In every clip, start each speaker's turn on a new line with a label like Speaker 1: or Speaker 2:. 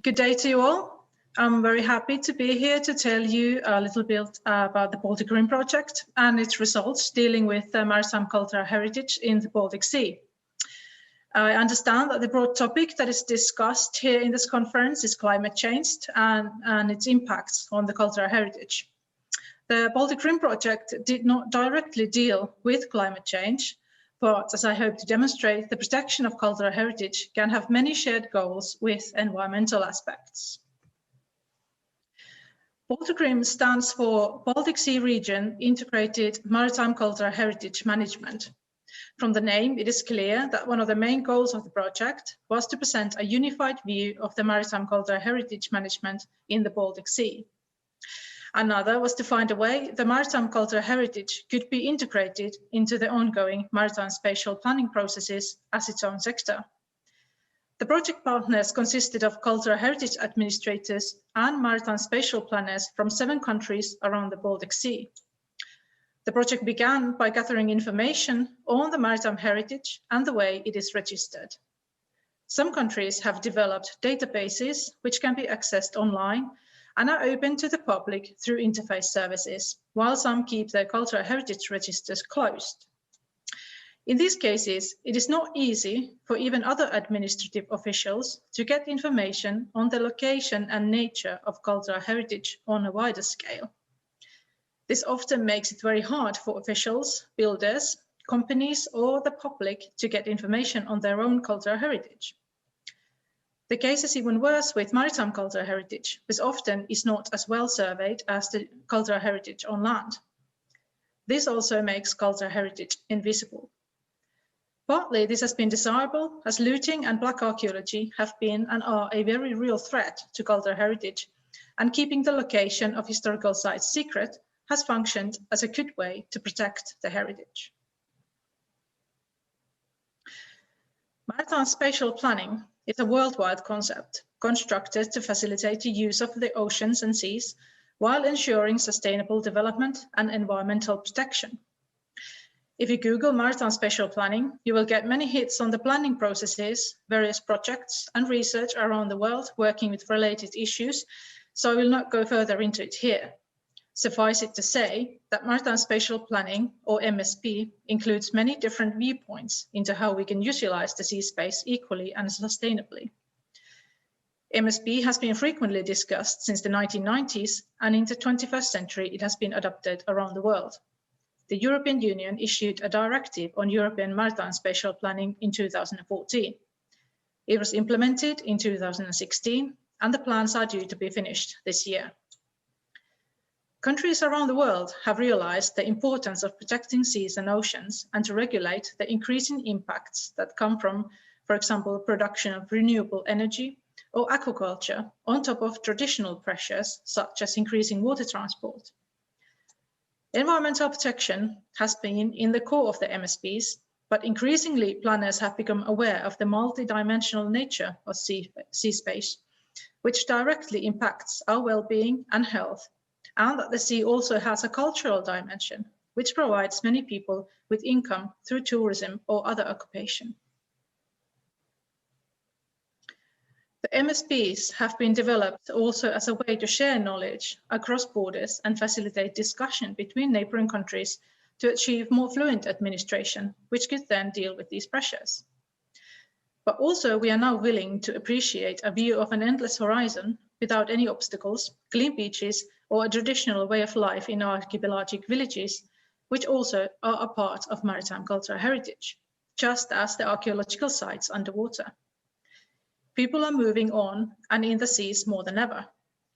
Speaker 1: Good day to you all. I'm very happy to be here to tell you a little bit about the BalticRIM project and its results dealing with maritime cultural heritage in the Baltic Sea. I understand that the broad topic that is discussed here in this conference is climate change and its impacts on the cultural heritage. The BalticRIM project did not directly deal with climate change, but as I hope to demonstrate, the protection of cultural heritage can have many shared goals with environmental aspects. BalticRIM stands for Baltic Sea Region Integrated Maritime Cultural Heritage Management. From the name, it is clear that one of the main goals of the project was to present a unified view of the maritime cultural heritage management in the Baltic Sea. Another was to find a way the maritime cultural heritage could be integrated into the ongoing maritime spatial planning processes as its own sector. The project partners consisted of cultural heritage administrators and maritime spatial planners from 7 countries around the Baltic Sea. The project began by gathering information on the maritime heritage and the way it is registered. Some countries have developed databases which can be accessed online and are open to the public through interface services, while some keep their cultural heritage registers closed. In these cases, it is not easy for even other administrative officials to get information on the location and nature of cultural heritage on a wider scale. This often makes it very hard for officials, builders, companies, or the public to get information on their own cultural heritage. The case is even worse with maritime cultural heritage, which often is not as well surveyed as the cultural heritage on land. This also makes cultural heritage invisible. Partly this has been desirable, as looting and black archaeology have been and are a very real threat to cultural heritage, and keeping the location of historical sites secret has functioned as a good way to protect the heritage. Maritime spatial planning is a worldwide concept constructed to facilitate the use of the oceans and seas while ensuring sustainable development and environmental protection. If you Google maritime spatial planning, you will get many hits on the planning processes, various projects and research around the world working with related issues, so I will not go further into it here. Suffice it to say that maritime spatial planning, or MSP, includes many different viewpoints into how we can utilize the sea space equally and sustainably. MSP has been frequently discussed since the 1990s, and in the 21st century it has been adopted around the world. The European Union issued a directive on European maritime spatial planning in 2014. It was implemented in 2016, and the plans are due to be finished this year. Countries around the world have realized the importance of protecting seas and oceans and to regulate the increasing impacts that come from, for example, production of renewable energy or aquaculture on top of traditional pressures such as increasing water transport. Environmental protection has been in the core of the MSPs, but increasingly planners have become aware of the multidimensional nature of sea space, which directly impacts our well-being and health, and that the sea also has a cultural dimension, which provides many people with income through tourism or other occupation. The MSPs have been developed also as a way to share knowledge across borders and facilitate discussion between neighboring countries to achieve more fluent administration, which could then deal with these pressures. But also we are now willing to appreciate a view of an endless horizon without any obstacles, clean beaches, or a traditional way of life in archipelagic villages, which also are a part of maritime cultural heritage, just as the archaeological sites underwater. People are moving on and in the seas more than ever.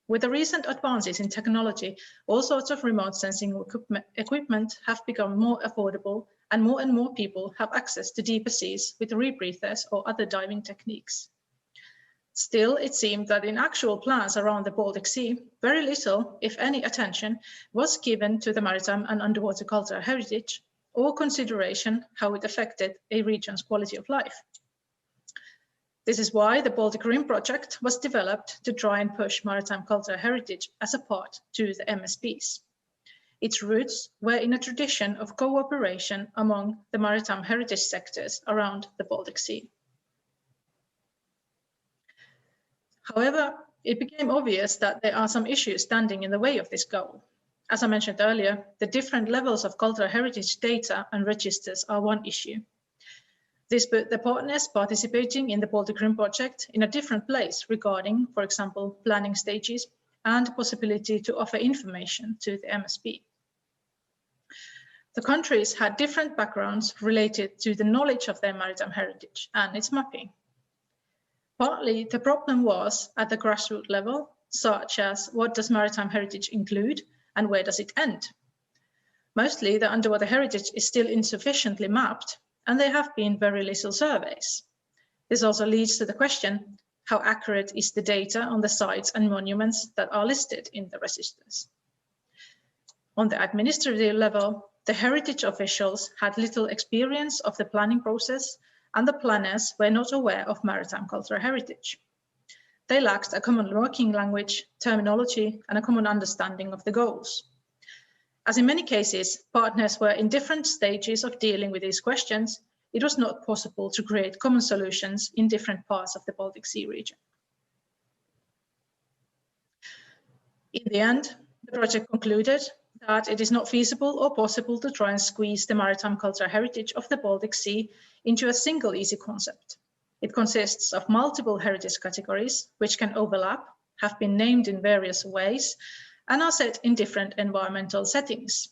Speaker 1: With the recent advances in technology, all sorts of remote sensing equipment have become more affordable, and more people have access to deeper seas with rebreathers or other diving techniques. Still, it seemed that in actual plans around the Baltic Sea, very little, if any, attention was given to the maritime and underwater cultural heritage or consideration how it affected a region's quality of life. This is why the BalticRIM project was developed to try and push maritime cultural heritage as a part to the MSPs. Its roots were in a tradition of cooperation among the maritime heritage sectors around the Baltic Sea. However, it became obvious that there are some issues standing in the way of this goal. As I mentioned earlier, the different levels of cultural heritage data and registers are one issue. This put the partners participating in the BalticRIM project in a different place regarding, for example, planning stages and possibility to offer information to the MSP. The countries had different backgrounds related to the knowledge of their maritime heritage and its mapping. Partly the problem was at the grassroots level, such as what does maritime heritage include and where does it end? Mostly the underwater heritage is still insufficiently mapped, and there have been very little surveys. This also leads to the question, how accurate is the data on the sites and monuments that are listed in the registers? On the administrative level, the heritage officials had little experience of the planning process, and the planners were not aware of maritime cultural heritage. They lacked a common working language, terminology, and a common understanding of the goals. As in many cases, partners were in different stages of dealing with these questions, it was not possible to create common solutions in different parts of the Baltic Sea region. In the end, the project concluded that it is not feasible or possible to try and squeeze the maritime cultural heritage of the Baltic Sea into a single easy concept. It consists of multiple heritage categories, which can overlap, have been named in various ways, and are set in different environmental settings.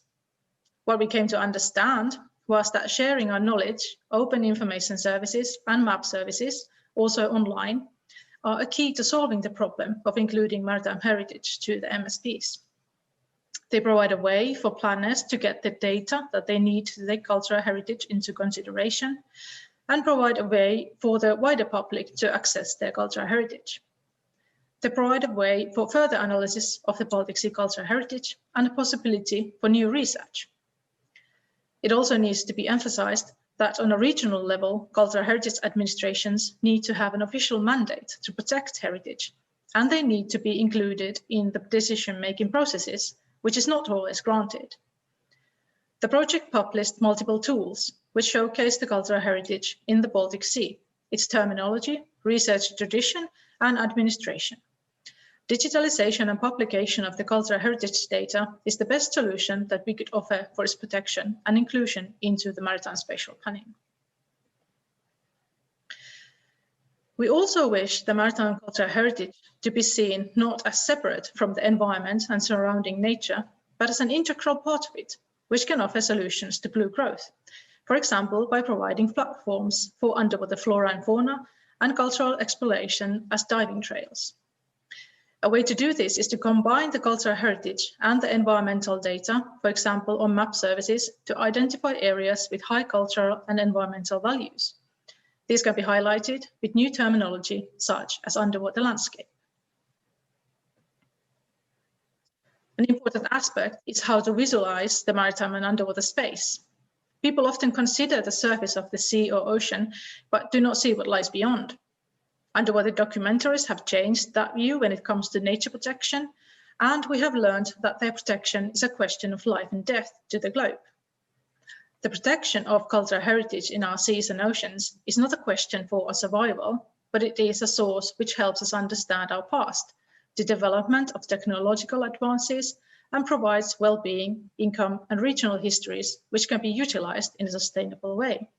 Speaker 1: What we came to understand was that sharing our knowledge, open information services and map services, also online, are a key to solving the problem of including maritime heritage to the MSPs. They provide a way for planners to get the data that they need to take cultural heritage into consideration and provide a way for the wider public to access their cultural heritage. They provide a way for further analysis of the Baltic Sea cultural heritage and a possibility for new research. It also needs to be emphasized that on a regional level, cultural heritage administrations need to have an official mandate to protect heritage, and they need to be included in the decision-making processes, which is not always granted. The project published multiple tools which showcase the cultural heritage in the Baltic Sea, its terminology, research tradition, and administration. Digitalization and publication of the cultural heritage data is the best solution that we could offer for its protection and inclusion into the maritime spatial planning. We also wish the maritime cultural heritage to be seen not as separate from the environment and surrounding nature, but as an integral part of it, which can offer solutions to blue growth. For example, by providing platforms for underwater flora and fauna and cultural exploration as diving trails. A way to do this is to combine the cultural heritage and the environmental data, for example, on map services, to identify areas with high cultural and environmental values. These can be highlighted with new terminology, such as underwater landscape. An important aspect is how to visualize the maritime and underwater space. People often consider the surface of the sea or ocean, but do not see what lies beyond. Underwater documentaries have changed that view when it comes to nature protection, and we have learned that their protection is a question of life and death to the globe. The protection of cultural heritage in our seas and oceans is not a question for our survival, but it is a source which helps us understand our past, the development of technological advances, and provides well-being, income, and regional histories which can be utilized in a sustainable way.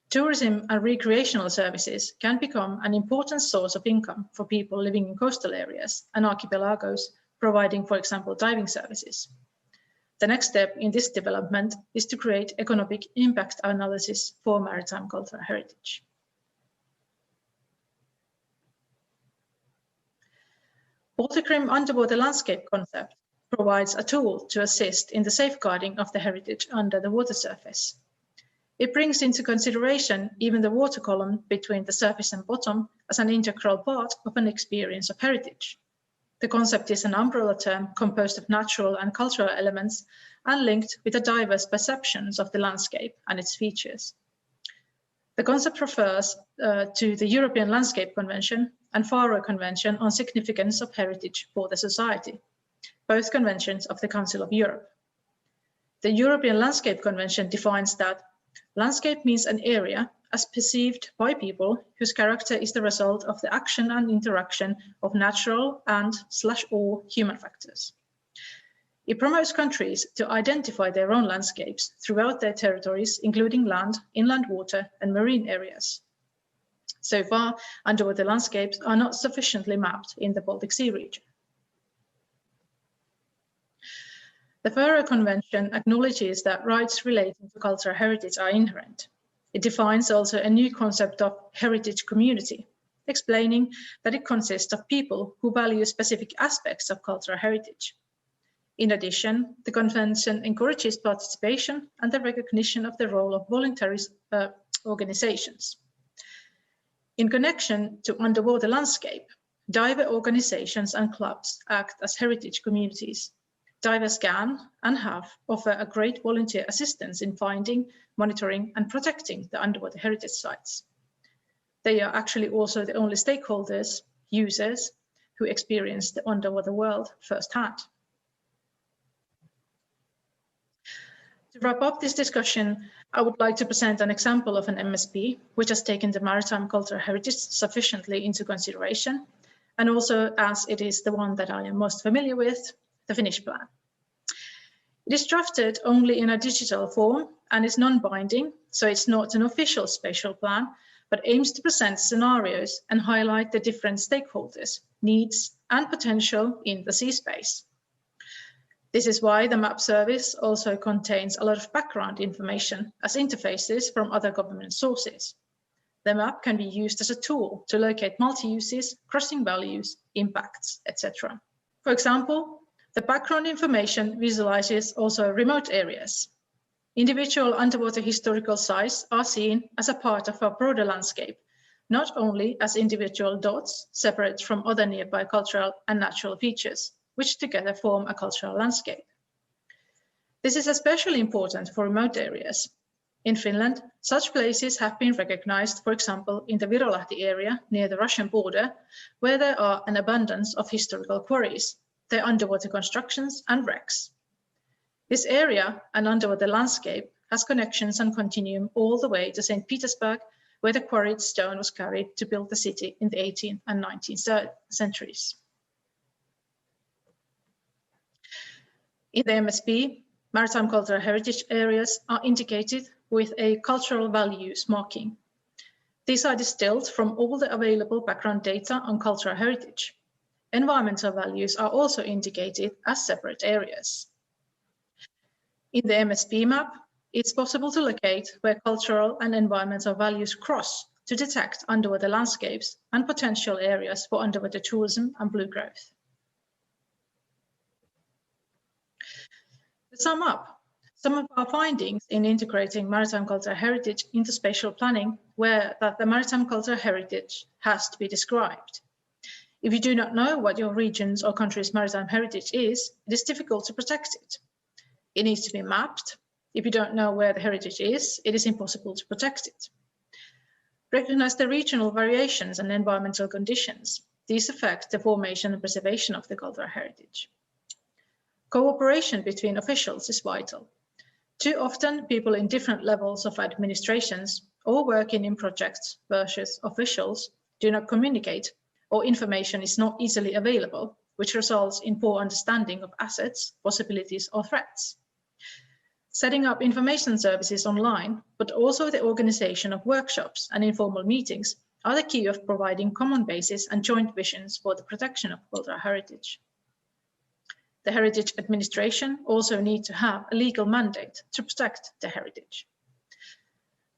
Speaker 1: Tourism and recreational services can become an important source of income for people living in coastal areas and archipelagos, providing, for example, diving services. The next step in this development is to create economic impact analysis for maritime cultural heritage. BalticRIM underwater landscape concept provides a tool to assist in the safeguarding of the heritage under the water surface. It brings into consideration even the water column between the surface and bottom as an integral part of an experience of heritage. The concept is an umbrella term composed of natural and cultural elements and linked with the diverse perceptions of the landscape and its features. The concept refers to the European Landscape Convention and Faroe Convention on Significance of Heritage for the Society, both conventions of the Council of Europe. The European Landscape Convention defines that landscape means an area, as perceived by people whose character is the result of the action and interaction of natural and/or human factors. It promotes countries to identify their own landscapes throughout their territories, including land, inland water, and marine areas. So far, underwater landscapes are not sufficiently mapped in the Baltic Sea region. The Faro Convention acknowledges that rights relating to cultural heritage are inherent. It defines also a new concept of heritage community, explaining that it consists of people who value specific aspects of cultural heritage. In addition, the Convention encourages participation and the recognition of the role of voluntary organizations. In connection to underwater landscape, diver organizations and clubs act as heritage communities. Divers can and have offered a great volunteer assistance in finding, monitoring, and protecting the underwater heritage sites. They are actually also the only stakeholders, users, who experience the underwater world firsthand. To wrap up this discussion, I would like to present an example of an MSP which has taken the maritime cultural heritage sufficiently into consideration, and also as it is the one that I am most familiar with, the Finnish plan. It is drafted only in a digital form and is non-binding, so it's not an official spatial plan, but aims to present scenarios and highlight the different stakeholders, needs, and potential in the sea space. This is why the map service also contains a lot of background information as interfaces from other government sources. The map can be used as a tool to locate multi-uses, crossing values, impacts, etc. For example, the background information visualizes also remote areas. Individual underwater historical sites are seen as a part of a broader landscape, not only as individual dots separate from other nearby cultural and natural features, which together form a cultural landscape. This is especially important for remote areas. In Finland, such places have been recognized, for example, in the Virolahti area near the Russian border, where there are an abundance of historical quarries, their underwater constructions and wrecks. This area and underwater landscape has connections and continuum all the way to St. Petersburg, where the quarried stone was carried to build the city in the 18th and 19th centuries. In the MSP, maritime cultural heritage areas are indicated with a cultural values marking. These are distilled from all the available background data on cultural heritage. Environmental values are also indicated as separate areas. In the MSP map, it's possible to locate where cultural and environmental values cross to detect underwater landscapes and potential areas for underwater tourism and blue growth. To sum up, some of our findings in integrating maritime cultural heritage into spatial planning were that the maritime cultural heritage has to be described. If you do not know what your region's or country's maritime heritage is, it is difficult to protect it. It needs to be mapped. If you don't know where the heritage is, it is impossible to protect it. Recognize the regional variations and environmental conditions. These affect the formation and preservation of the cultural heritage. Cooperation between officials is vital. Too often, people in different levels of administrations or working in projects versus officials do not communicate, or information is not easily available, which results in poor understanding of assets, possibilities, or threats. Setting up information services online, but also the organization of workshops and informal meetings are the key of providing common bases and joint visions for the protection of cultural heritage. The Heritage Administration also needs to have a legal mandate to protect the heritage.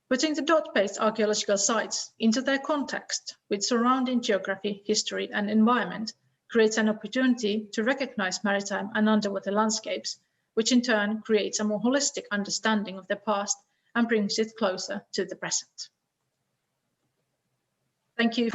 Speaker 1: Putting the dot-based archaeological sites into their context with surrounding geography, history, and environment creates an opportunity to recognize maritime and underwater landscapes, which in turn creates a more holistic understanding of the past and brings it closer to the present. Thank you.